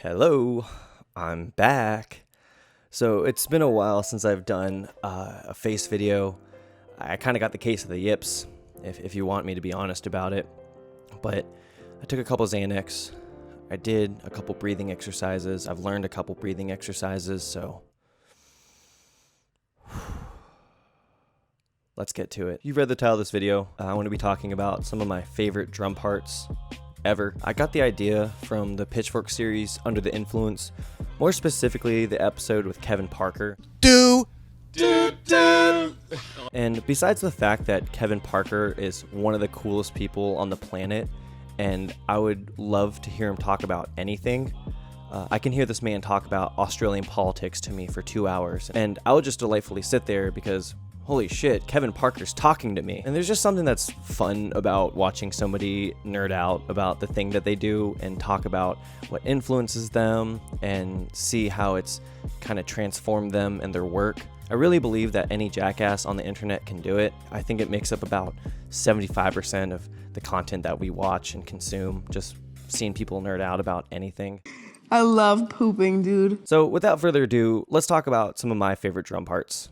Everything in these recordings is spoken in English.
Hello, I'm back. So it's been a while since I've done a face video. I kind of got the case of the yips, if you want me to be honest about it. But I took a couple Xanax. I did a couple breathing exercises. I've learned a couple breathing exercises, so let's get to it. You've read the title of this video. I want to be talking about some of my favorite drum parts ever. I got the idea from the Pitchfork series Under the Influence, more specifically the episode with Kevin Parker. And besides the fact that Kevin Parker is one of the coolest people on the planet, and I would love to hear him talk about anything, I can hear this man talk about Australian politics to me for 2 hours, and I would just delightfully sit there because holy shit, Kevin Parker's talking to me. And there's just something that's fun about watching somebody nerd out about the thing that they do and talk about what influences them and see how it's kind of transformed them and their work. I really believe that any jackass on the internet can do it. I think it makes up about 75% of the content that we watch and consume, just seeing people nerd out about anything. I love pooping, dude. So without further ado, let's talk about some of my favorite drum parts.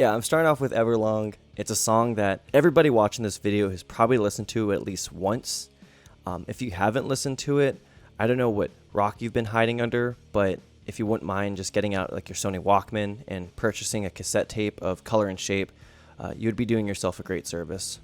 I'm starting off with Everlong. It's a song that everybody watching this video has probably listened to at least once. If you haven't listened to it, I don't know what rock you've been hiding under, but if you wouldn't mind just getting out like your Sony Walkman and purchasing a cassette tape of Color and Shape, you'd be doing yourself a great service.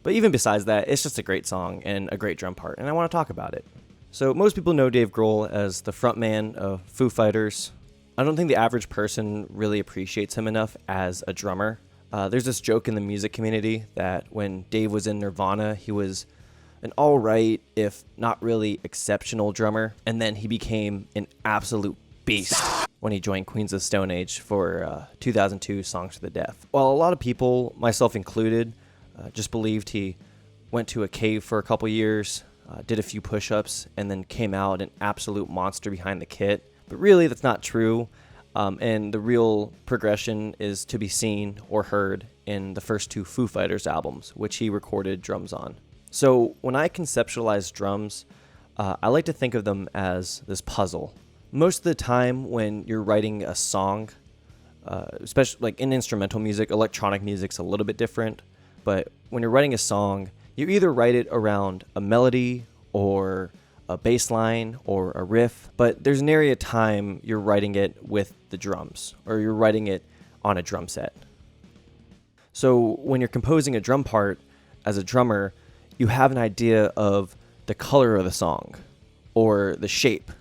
But even besides that, it's just a great song and a great drum part, and I want to talk about it. So most people know Dave Grohl as the frontman of Foo Fighters. I don't think the average person really appreciates him enough as a drummer. There's this joke in the music community that when Dave was in Nirvana, he was an alright, if not really exceptional drummer, and then he became an absolute beast when he joined Queens of the Stone Age for 2002 Songs for the Deaf. While a lot of people, myself included, just believed he went to a cave for a couple years, did a few push-ups, and then came out an absolute monster behind the kit. But really, that's not true, and the real progression is to be seen or heard in the first two Foo Fighters albums, which he recorded drums on. So when I conceptualize drums, I like to think of them as this puzzle. Most of the time when you're writing a song, especially like in instrumental music, electronic music's a little bit different, but when you're writing a song, you either write it around a melody or a bass line or a riff, but there's nary a time you're writing it with the drums or you're writing it on a drum set. So when you're composing a drum part as a drummer, you have an idea of the color of the song or the shape.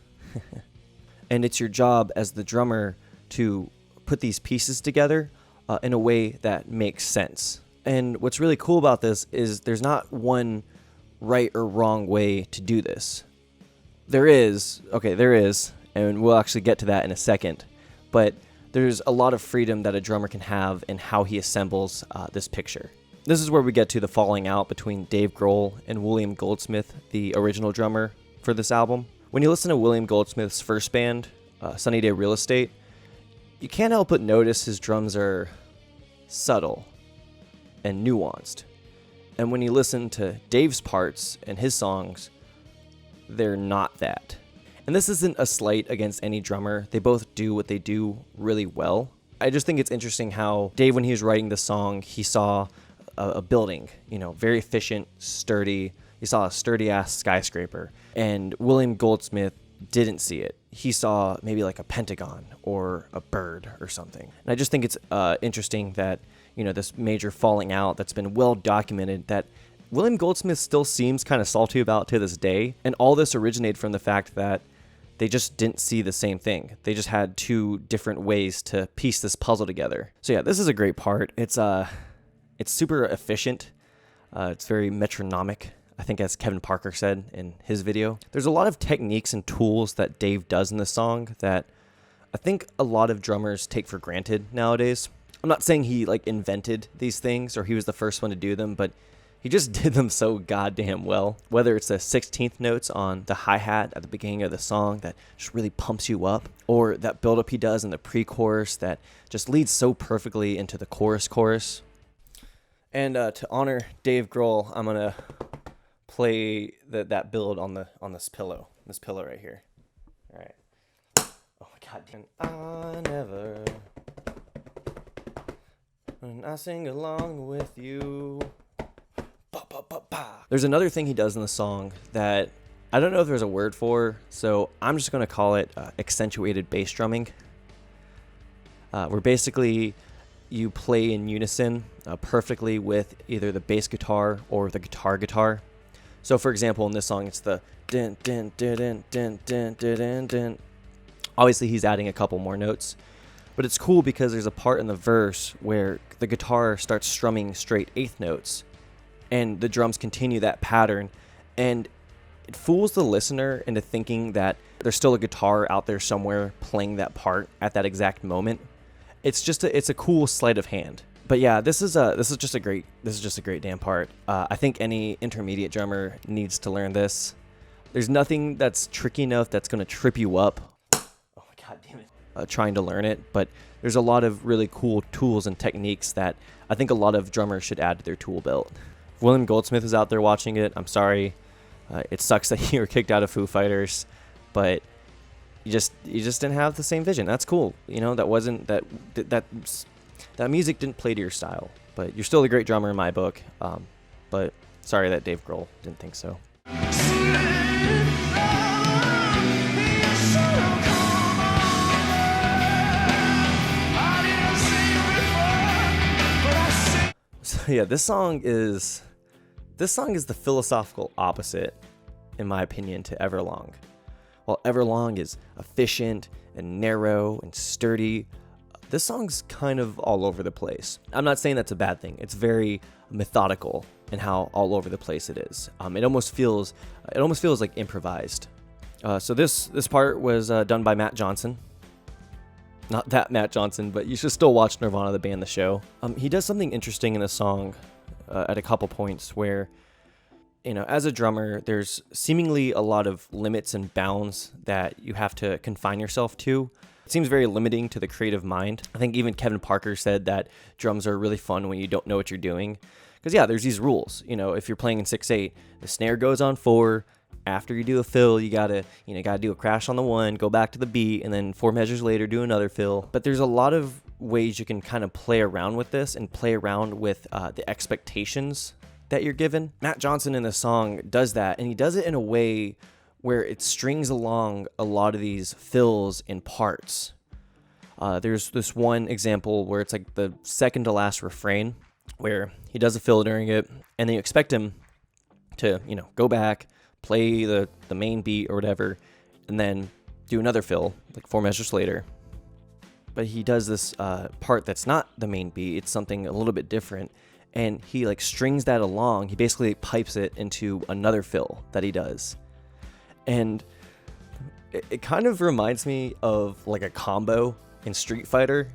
And it's your job as the drummer to put these pieces together in a way that makes sense. And what's really cool about this is there's not one right or wrong way to do this. There is, and we'll actually get to that in a second, but there's a lot of freedom that a drummer can have in how he assembles this picture. This is where we get to the falling out between Dave Grohl and William Goldsmith, the original drummer for this album. When you listen to William Goldsmith's first band, Sunny Day Real Estate, you can't help but notice his drums are subtle and nuanced. And when you listen to Dave's parts and his songs, they're not that. And this isn't a slight against any drummer. They both do what they do really well. I just think it's interesting how Dave, when he was writing the song, he saw a building, very efficient, sturdy. He saw a sturdy-ass skyscraper. And William Goldsmith didn't see it. He saw maybe like a pentagon or a bird or something. And I just think it's interesting that, this major falling out that's been well documented that William Goldsmith still seems kind of salty about to this day. And all this originated from the fact that they just didn't see the same thing. They just had two different ways to piece this puzzle together. So yeah, this is a great part. It's super efficient. It's very metronomic, I think, as Kevin Parker said in his video. There's a lot of techniques and tools that Dave does in the song that I think a lot of drummers take for granted nowadays. I'm not saying he invented these things or he was the first one to do them, but He just did them so goddamn well. Whether it's the 16th notes on the hi-hat at the beginning of the song that just really pumps you up, or that build-up he does in the pre-chorus that just leads so perfectly into the chorus. And to honor Dave Grohl, I'm gonna play that build on this pillow right here. All right. Oh my god, damn. I never, when I sing along with you. There's another thing he does in the song that I don't know if there's a word for, so I'm just gonna call it accentuated bass drumming. Where basically you play in unison perfectly with either the bass guitar or the guitar. So for example, in this song, it's the din din din din din din din din. Obviously, he's adding a couple more notes, but it's cool because there's a part in the verse where the guitar starts strumming straight eighth notes, and the drums continue that pattern, and it fools the listener into thinking that there's still a guitar out there somewhere playing that part at that exact moment. It's a cool sleight of hand. But yeah, this is just a great damn part. I think any intermediate drummer needs to learn this. There's nothing that's tricky enough that's going to trip you up. Oh my god damn it. Trying to learn it, but there's a lot of really cool tools and techniques that I think a lot of drummers should add to their tool belt. If William Goldsmith is out there watching it, I'm sorry. It sucks that you were kicked out of Foo Fighters, but you just didn't have the same vision. That's cool. You know, that music didn't play to your style, but you're still a great drummer in my book. But sorry that Dave Grohl didn't think so. So yeah, this song is the philosophical opposite, in my opinion, to Everlong. While Everlong is efficient and narrow and sturdy, this song's kind of all over the place. I'm not saying that's a bad thing. It's very methodical in how all over the place it is. It almost feels like improvised. So this part was done by Matt Johnson. Not that Matt Johnson, but you should still watch Nirvana the band, the show. He does something interesting in the song at a couple points where, you know, as a drummer, there's seemingly a lot of limits and bounds that you have to confine yourself to. It seems very limiting to the creative mind. I think even Kevin Parker said that drums are really fun when you don't know what you're doing. Because yeah, there's these rules. You know, if you're playing in 6/8, the snare goes on 4. After you do a fill, you gotta do a crash on the 1, go back to the beat, and then 4 measures later do another fill. But there's a lot of ways you can kind of play around with this and play around with the expectations that you're given. Matt Johnson in the song does that, and he does it in a way where it strings along a lot of these fills in parts. There's this one example where it's like the second to last refrain where he does a fill during it, and then you expect him to, you know, go back, play the main beat or whatever, and then do another fill, like 4 measures later. But he does this part that's not the main beat, it's something a little bit different, and he like strings that along. He basically pipes it into another fill that he does. And it kind of reminds me of like a combo in Street Fighter.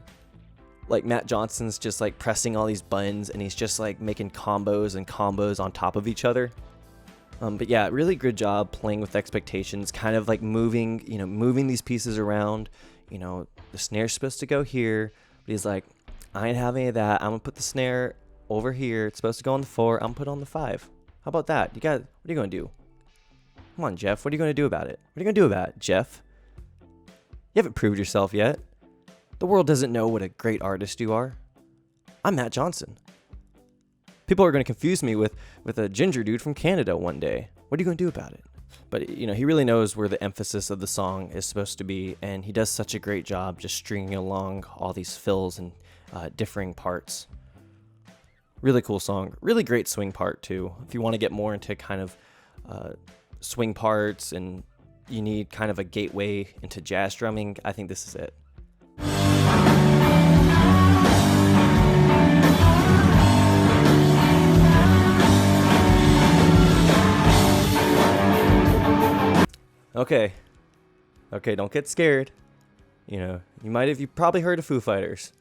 Like Matt Johnson's just like pressing all these buttons and he's just like making combos and combos on top of each other. But yeah, really good job playing with expectations, kind of like moving these pieces around. You know, the snare's supposed to go here, but he's like, I ain't having any of that. I'm gonna put the snare over here. It's supposed to go on the 4. I'm gonna put it on the 5. How about that? What are you gonna do? Come on, Jeff. What are you gonna do about it? What are you gonna do about it, Jeff? You haven't proved yourself yet. The world doesn't know what a great artist you are. I'm Matt Johnson. People are going to confuse me with a ginger dude from Canada one day. What are you going to do about it? But, you know, he really knows where the emphasis of the song is supposed to be, and he does such a great job just stringing along all these fills and differing parts. Really cool song. Really great swing part, too. If you want to get more into kind of swing parts and you need kind of a gateway into jazz drumming, I think this is it. Okay, don't get scared. You know, you probably heard of Foo Fighters,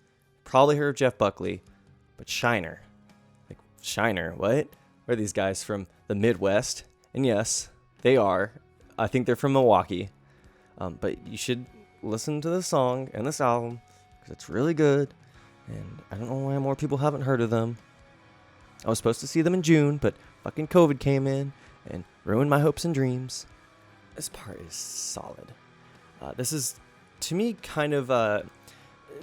probably heard of Jeff Buckley, but Shiner. Like, Shiner, what? are these guys from the Midwest. And yes, they are. I think they're from Milwaukee. But you should listen to this song and this album because it's really good. And I don't know why more people haven't heard of them. I was supposed to see them in June, but fucking COVID came in and ruined my hopes and dreams. This part is solid. This is, to me, kind of...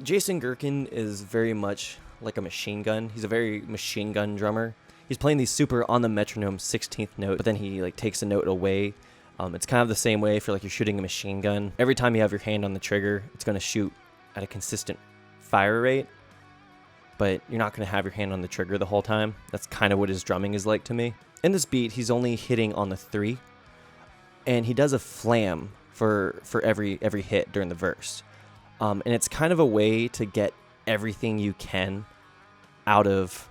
Jason Gherkin is very much like a machine gun. He's a very machine gun drummer. He's playing these super on the metronome 16th note, but then he like takes a note away. It's kind of the same way if you're shooting a machine gun. Every time you have your hand on the trigger, it's going to shoot at a consistent fire rate, but you're not going to have your hand on the trigger the whole time. That's kind of what his drumming is like to me. In this beat, he's only hitting on the 3, and he does a flam for every hit during the verse. And it's kind of a way to get everything you can out of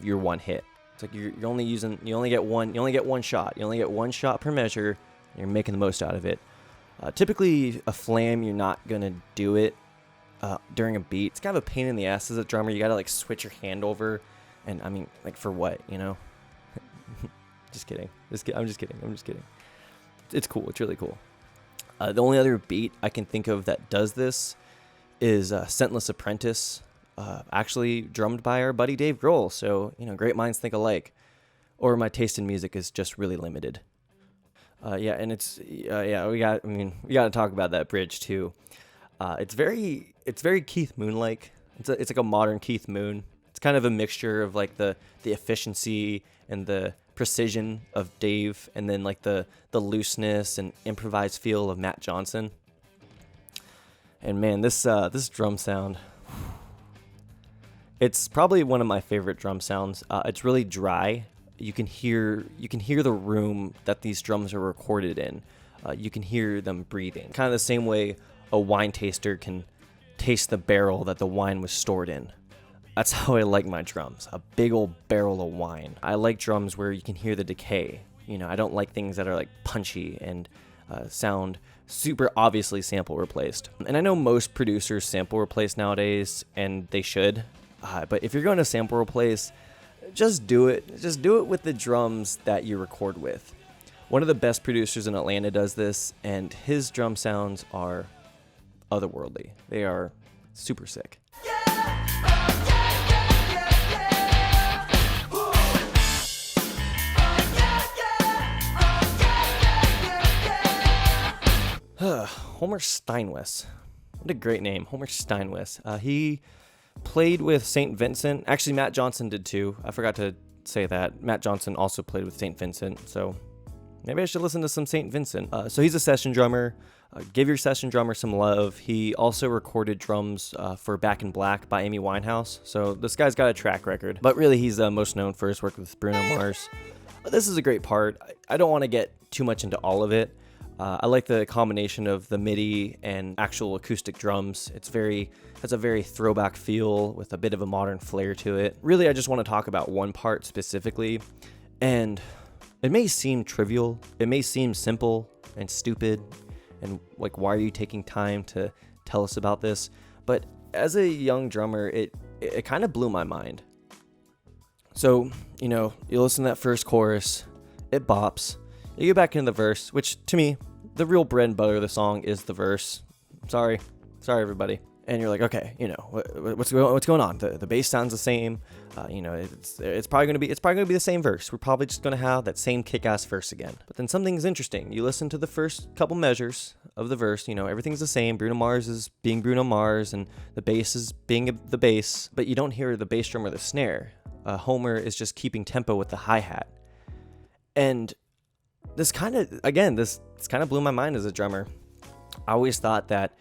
your one hit. It's like you only get one shot. You only get one shot per measure. And you're making the most out of it. Typically, a flam, you're not gonna do it during a beat. It's kind of a pain in the ass as a drummer. You gotta switch your hand over, and I mean, for what, Just kidding. I'm just kidding. It's cool. It's really cool. The only other beat I can think of that does this is Scentless Apprentice, actually drummed by our buddy Dave Grohl. So, great minds think alike. Or my taste in music is just really limited. And we got to talk about that bridge too. It's very Keith Moon-like. It's like a modern Keith Moon. It's kind of a mixture of the efficiency and the precision of Dave, and then the looseness and improvised feel of Matt Johnson. And man, this drum sound, it's probably one of my favorite drum sounds. It's really dry. You can hear the room that these drums are recorded in. You can hear them breathing, kind of the same way a wine taster can taste the barrel that the wine was stored in. That's how I like my drums, a big old barrel of wine. I like drums where you can hear the decay. I don't like things that are punchy and sound super obviously sample replaced. And I know most producers sample replace nowadays, and they should. But if you're going to sample replace, just do it. Just do it with the drums that you record with. One of the best producers in Atlanta does this, and his drum sounds are otherworldly. They are super sick. Homer Steinwess. What a great name, Homer Steinwess. He played with St. Vincent. Actually, Matt Johnson did too. I forgot to say that. Matt Johnson also played with St. Vincent, so maybe I should listen to some St. Vincent. So he's a session drummer. Give your session drummer some love. He also recorded drums for Back in Black by Amy Winehouse, so this guy's got a track record. But really, he's most known for his work with Bruno Mars. This is a great part. I don't want to get too much into all of it. I like the combination of the MIDI and actual acoustic drums. Has a very throwback feel with a bit of a modern flair to it. Really, I just want to talk about one part specifically, and it may seem trivial, it may seem simple and stupid, and why are you taking time to tell us about this? But as a young drummer, it kind of blew my mind. So, you listen to that first chorus, it bops. You get back into the verse, which to me, the real bread and butter of the song is the verse. Sorry everybody. And you're like, okay, what's going on? The bass sounds the same. It's probably gonna be the same verse. We're probably just gonna have that same kick-ass verse again. But then something's interesting. You listen to the first couple measures of the verse. Everything's the same. Bruno Mars is being Bruno Mars, and the bass is being the bass. But you don't hear the bass drum or the snare. Homer is just keeping tempo with the hi-hat. And this kind of blew my mind as a drummer. I always thought that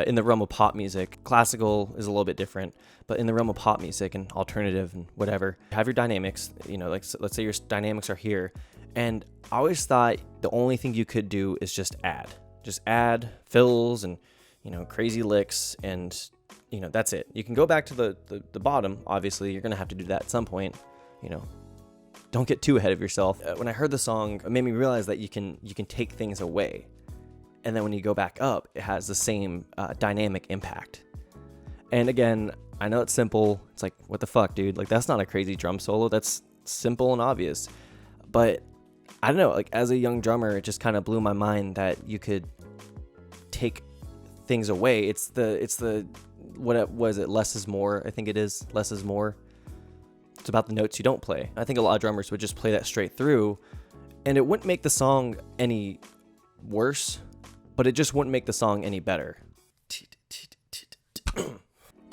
in the realm of pop music, classical is a little bit different, but in the realm of pop music and alternative and whatever, have your dynamics, let's say your dynamics are here. And I always thought the only thing you could do is just add fills and, crazy licks, and, that's it. You can go back to the bottom. Obviously, you're going to have to do that at some point, Don't get too ahead of yourself. When I heard the song, it made me realize that you can take things away. And then when you go back up, it has the same dynamic impact. And again, I know it's simple. It's like, what the fuck, dude? That's not a crazy drum solo. That's simple and obvious. But I don't know, like as a young drummer, it just kind of blew my mind that you could take things away. It's the what was it? Less is more. I think it is. Less is more. It's about the notes you don't play. I think a lot of drummers would just play that straight through, and it wouldn't make the song any worse, but it just wouldn't make the song any better.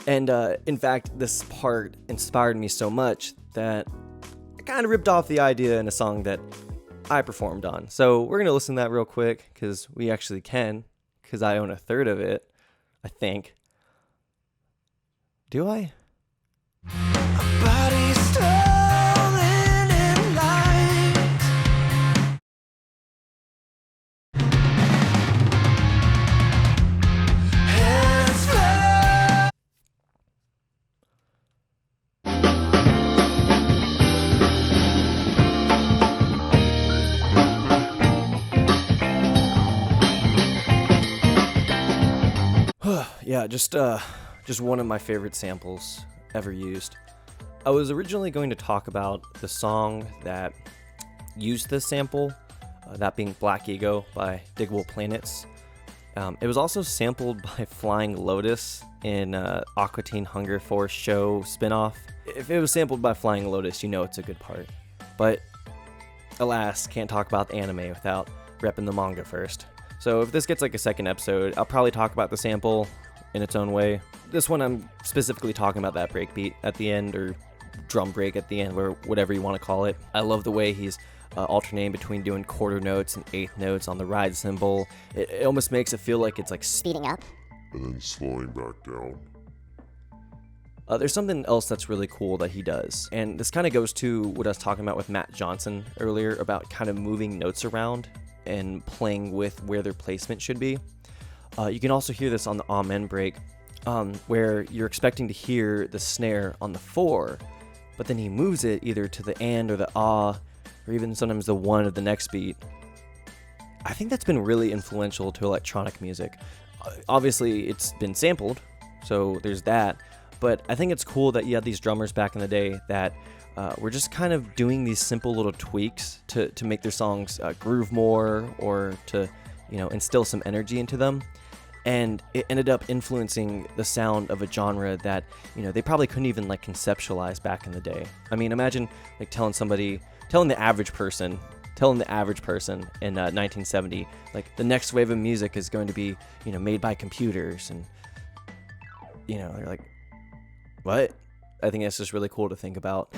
And in fact, this part inspired me so much that I kind of ripped off the idea in a song that I performed on. So we're going to listen to that real quick, because we actually can, because I own a third of it, I think. Do I? Yeah, just one of my favorite samples ever used. I was originally going to talk about the song that used this sample, that being Black Ego by Digable Planets. It was also sampled by Flying Lotus in Aqua Teen Hunger Force show spinoff. If it was sampled by Flying Lotus, you know it's a good part. But alas, can't talk about the anime without repping the manga first. So if this gets like a second episode, I'll probably talk about the sample in its own way. This one I'm specifically talking about that breakbeat at the end, or drum break at the end, or whatever you want to call it. I love the way he's alternating between doing quarter notes and eighth notes on the ride cymbal. It almost makes it feel like it's like speeding up and then slowing back down. There's something else that's really cool that he does, and this kind of goes to what I was talking about with Matt Johnson earlier about kind of moving notes around and playing with where their placement should be. You can also hear this on the Amen break, where you're expecting to hear the snare on the 4, but then he moves it either to the and or the ah, or even sometimes the 1 of the next beat. I think that's been really influential to electronic music. Obviously, it's been sampled, so there's that, but I think it's cool that you had these drummers back in the day that were just kind of doing these simple little tweaks to make their songs groove more, or to, instill some energy into them. And it ended up influencing the sound of a genre that, they probably couldn't even like conceptualize back in the day. I mean, imagine like telling the average person in 1970, like the next wave of music is going to be, made by computers, and, they're like, what? I think that's just really cool to think about.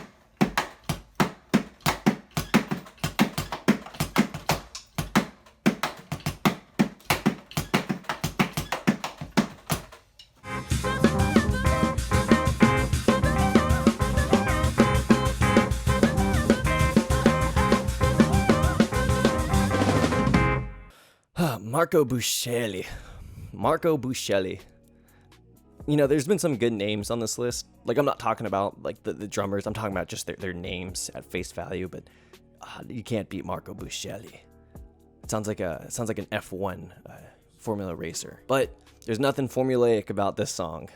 Marco Buscelli. There's been some good names on this list. Like, I'm not talking about like the drummers. I'm talking about just their names at face value. But you can't beat Marco Buscelli. It sounds like an F1 Formula racer. But there's nothing formulaic about this song.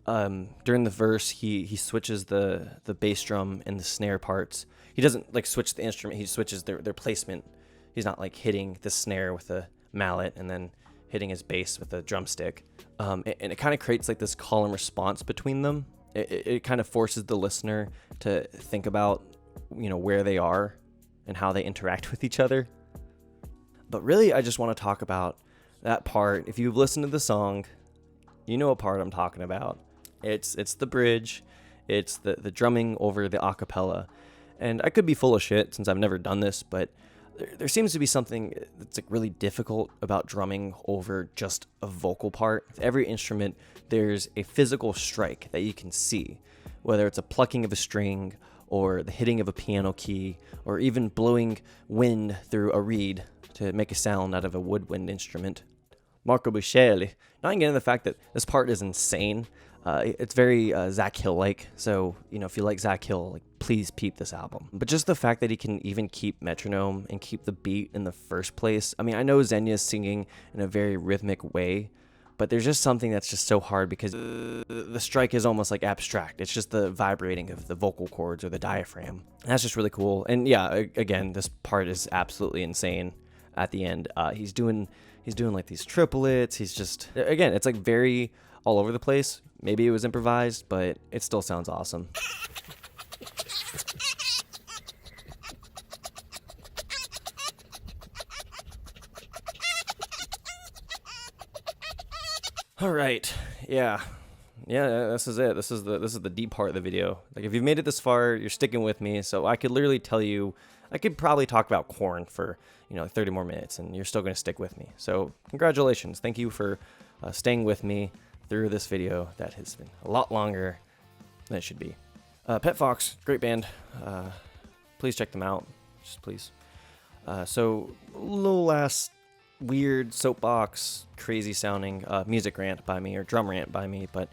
During the verse, he switches the bass drum and the snare parts. He doesn't like switch the instrument. He switches their placement. He's not like hitting the snare with a mallet and then hitting his bass with a drumstick. And it kind of creates like this call and response between them. It kind of forces the listener to think about, where they are and how they interact with each other. But really, I just want to talk about that part. If you've listened to the song, you know what part I'm talking about. It's the bridge. It's the drumming over the acapella. And I could be full of shit since I've never done this, but there seems to be something that's like really difficult about drumming over just a vocal part. With every instrument, there's a physical strike that you can see, whether it's a plucking of a string or the hitting of a piano key, or even blowing wind through a reed to make a sound out of a woodwind instrument. Marco Buscelli. Not getting into the fact that this part is insane. It's very Zach Hill-like, so, if you like Zach Hill, like, please peep this album. But just the fact that he can even keep metronome and keep the beat in the first place. I mean, I know Xenia's singing in a very rhythmic way, but there's just something that's just so hard because the strike is almost like abstract. It's just the vibrating of the vocal cords or the diaphragm. That's just really cool. And yeah, again, this part is absolutely insane at the end. He's doing like these triplets. He's just, again, it's like very all over the place. Maybe it was improvised, but it still sounds awesome. All right. Yeah, this is it. This is the deep part of the video. Like, if you've made it this far, you're sticking with me. So I could literally tell you, I could probably talk about corn for 30 more minutes, and you're still going to stick with me. So congratulations. Thank you for staying with me through this video that has been a lot longer than it should be. Pitchfork, great band. Please check them out. Just please. So little last weird soapbox, crazy sounding music rant by me, or drum rant by me, but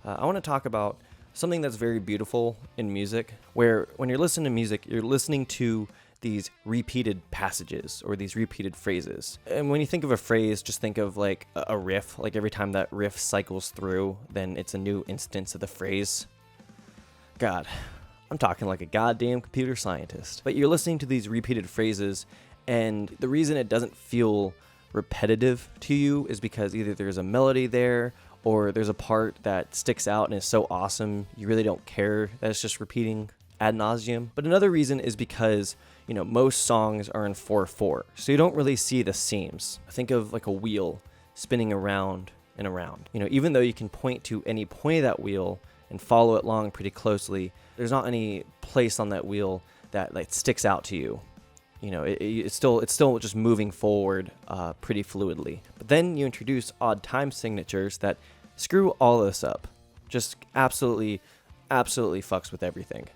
I want to talk about something that's very beautiful in music, where when you're listening to music, you're listening to these repeated passages or these repeated phrases. And when you think of a phrase, just think of like a riff. Like every time that riff cycles through, then it's a new instance of the phrase. God, I'm talking like a goddamn computer scientist. But you're listening to these repeated phrases, and the reason it doesn't feel repetitive to you is because either there's a melody there, or there's a part that sticks out and is so awesome you really don't care that it's just repeating ad nauseum. But another reason is because most songs are in 4/4, so you don't really see the seams. Think of like a wheel spinning around and around. Even though you can point to any point of that wheel and follow it along pretty closely, there's not any place on that wheel that like sticks out to you. It's still just moving forward pretty fluidly. But then you introduce odd time signatures that screw all of this up. Just absolutely fucks with everything.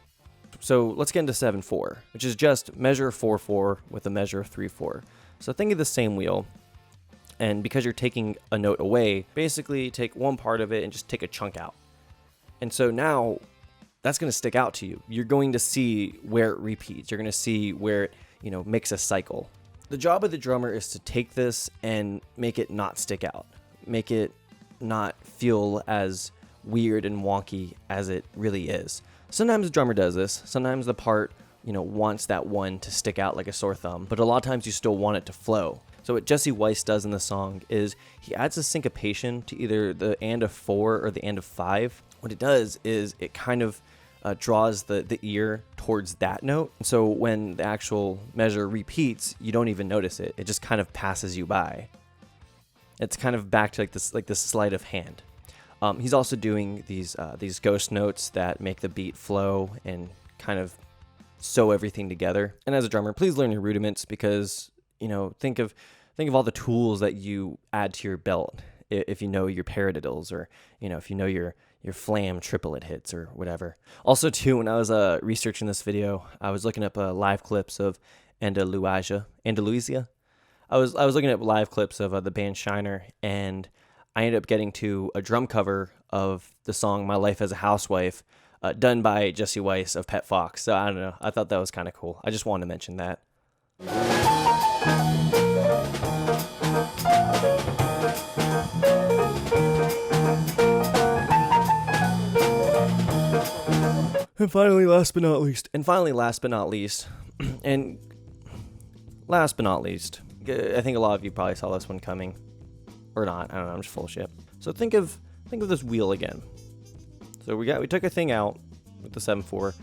So let's get into 7/4, which is just measure 4/4 with a measure of 3/4. So think of the same wheel, and because you're taking a note away, basically take one part of it and just take a chunk out. And so now that's going to stick out to you. You're going to see where it repeats. You're going to see where it makes a cycle. The job of the drummer is to take this and make it not stick out, make it not feel as weird and wonky as it really is. Sometimes the drummer does this. Sometimes the part, wants that one to stick out like a sore thumb, but a lot of times you still want it to flow. So what Jesse Weiss does in the song is he adds a syncopation to either the and of 4 or the and of 5. What it does is it kind of draws the ear towards that note. So when the actual measure repeats, you don't even notice it. It just kind of passes you by. It's kind of back to like this sleight of hand. He's also doing these ghost notes that make the beat flow and kind of sew everything together. And as a drummer, please learn your rudiments, because think of all the tools that you add to your belt. If you know your paradiddles, or if you know your flam triplet hits or whatever. Also too, when I was researching this video, I was looking up live clips of Andalusia. I was looking at live clips of the band Shiner, and I ended up getting to a drum cover of the song "My Life as a Housewife," done by Jesse Weiss of Pitchfork. So I don't know, I thought that was kind of cool. I just wanted to mention that. And finally, last but not least, I think a lot of you probably saw this one coming, or not. I don't know. I'm just full of shit. So think of this wheel again. So we took a thing out with the 7/4.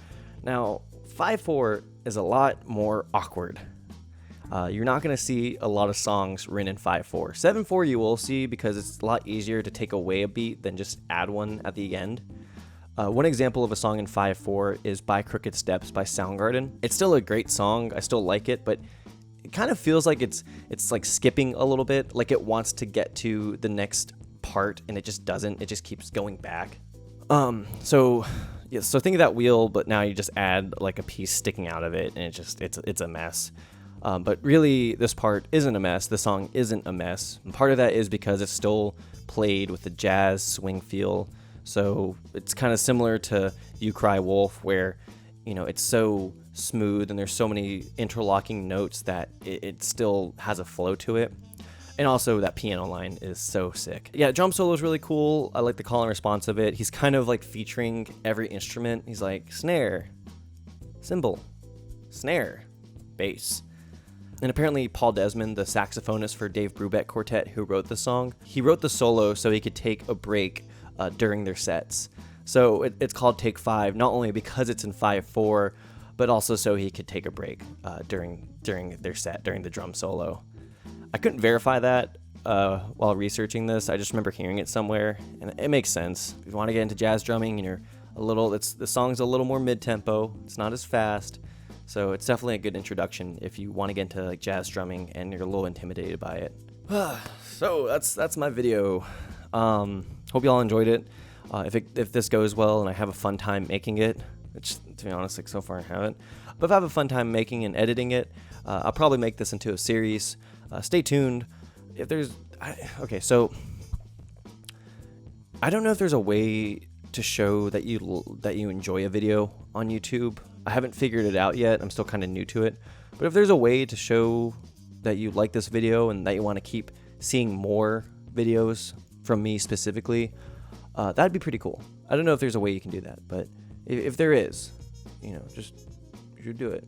Now 5/4 is a lot more awkward. You're not going to see a lot of songs written in 5/4. 7/4 you will see, because it's a lot easier to take away a beat than just add one at the end. One example of a song in 5/4 is By Crooked Steps by Soundgarden. It's still a great song. I still like it, but it kind of feels like it's like skipping a little bit, like it wants to get to the next part and it just doesn't. It just keeps going back. So think of that wheel, but now you just add like a piece sticking out of it, and it's a mess. But really, this part isn't a mess. The song isn't a mess. And part of that is because it's still played with the jazz swing feel. So it's kind of similar to You Cry Wolf, where it's so smooth and there's so many interlocking notes that it still has a flow to it. And also that piano line is so sick. Yeah, drum solo is really cool. I like the call and response of it. He's kind of like featuring every instrument. He's like snare, cymbal, snare, bass. And apparently Paul Desmond, the saxophonist for Dave Brubeck Quartet who wrote the song, he wrote the solo so he could take a break during their sets. So it's called Take 5, not only because it's in 5/4, but also so he could take a break during their set, during the drum solo. I couldn't verify that while researching this. I just remember hearing it somewhere, and it makes sense. If you want to get into jazz drumming and you're the song's a little more mid-tempo, it's not as fast, so it's definitely a good introduction if you want to get into like jazz drumming and you're a little intimidated by it. So that's my video. Hope y'all enjoyed it. If this goes well and I have a fun time making it, which to be honest, like so far I haven't, but if I have a fun time making and editing it, I'll probably make this into a series. Stay tuned. So I don't know if there's a way to show that you enjoy a video on YouTube. I haven't figured it out yet. I'm still kind of new to it. But if there's a way to show that you like this video and that you want to keep seeing more videos from me specifically, that'd be pretty cool. I don't know if there's a way you can do that, but if there is, you should do it.